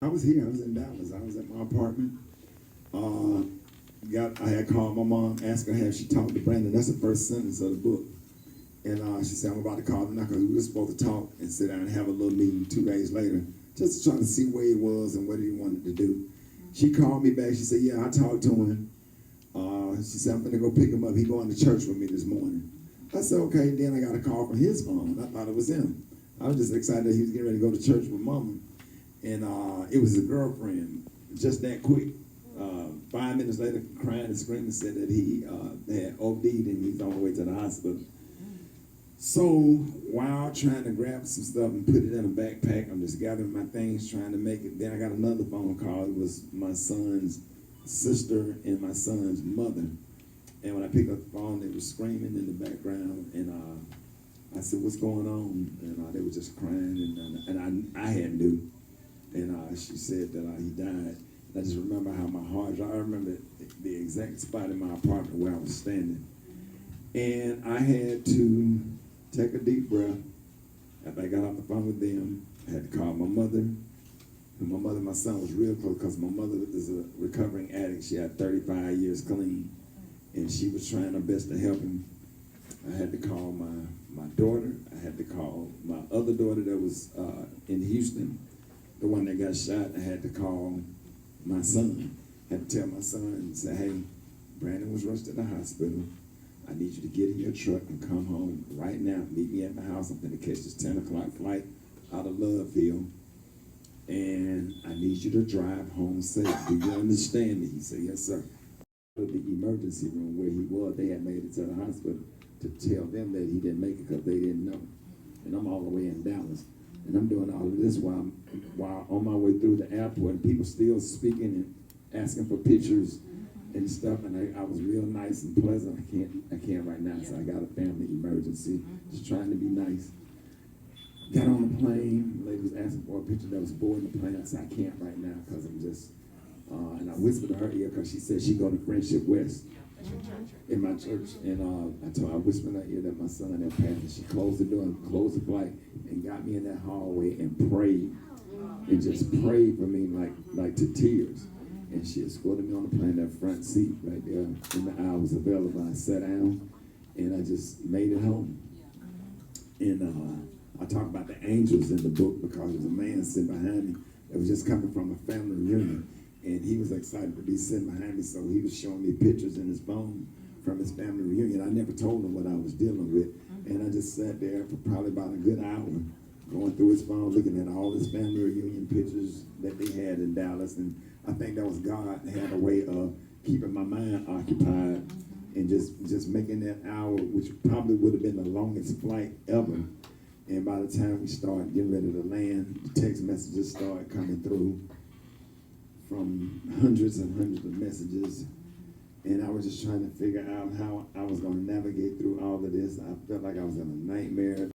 I was here. I was in Dallas. I was at my apartment. I had called my mom, asked her have she talked to Brandon. That's the first sentence of the book. And she said, I'm about to call him now because we were supposed to talk and sit down and have a little meeting 2 days later, just to try to see where he was and what he wanted to do. She called me back. She said, yeah, I talked to him. She said, I'm going to go pick him up. He going to church with me this morning. I said, okay. Then I got a call from his phone. I thought it was him. I was just excited that he was getting ready to go to church with Mama. And it was his girlfriend, just that quick. 5 minutes later, crying and screaming, said that he had OD'd and he's on the way to the hospital. So while trying to grab some stuff and put it in a backpack, I'm just gathering my things, trying to make it. Then I got another phone call. It was my son's sister and my son's mother. And when I picked up the phone, they were screaming in the background. And I said, what's going on? And they were just crying. And I had knew. And she said that he died. I just remember how my heart, I remember the exact spot in my apartment where I was standing. And I had to take a deep breath. After I got off the phone with them, I had to call my mother. And my mother and my son was real close because my mother is a recovering addict. She had 35 years clean. And she was trying her best to help him. I had to call my daughter. I had to call my other daughter that was in Houston, the one that got shot. I had to call my son. I had to tell my son and say, hey, Brandon was rushed to the hospital. I need you to get in your truck and come home right now. Meet me at my house. I'm going to catch this 10 o'clock flight out of Loveville. And I need you to drive home safe. Do you understand me? He said, yes, sir. The emergency room where he was, they had made it to the hospital to tell them that he didn't make it because they didn't know. And I'm all the way in Dallas. And I'm doing all of this while on my way through the airport, and people still speaking and asking for pictures and stuff. And I was real nice and pleasant. I can't right now, so I got a family emergency. Just trying to be nice. Got on the plane. The lady was asking for a picture that was boarding the plane. I said, I can't right now because I'm just. And I whispered to her ear because she said she'd go to Friendship West in my church. And I whispered in her ear that my son had passed. And she closed the door and closed the flight and got me in that hallway and prayed. And just prayed for me like to tears. And she escorted me on the plane, that front seat right there in the aisle was available. I sat down and I just made it home. And I talk about the angels in the book because there was a man sitting behind me that was just coming from a family reunion. And he was excited to be sitting behind me, so he was showing me pictures in his phone from his family reunion. I never told him what I was dealing with. And I just sat there for probably about a good hour, going through his phone, looking at all his family reunion pictures that they had in Dallas. And I think that was God had a way of keeping my mind occupied and just making that hour, which probably would have been the longest flight ever. And by the time we started getting ready to land, the text messages started coming through from hundreds and hundreds of messages. And I was just trying to figure out how I was going to navigate through all of this. I felt like I was in a nightmare.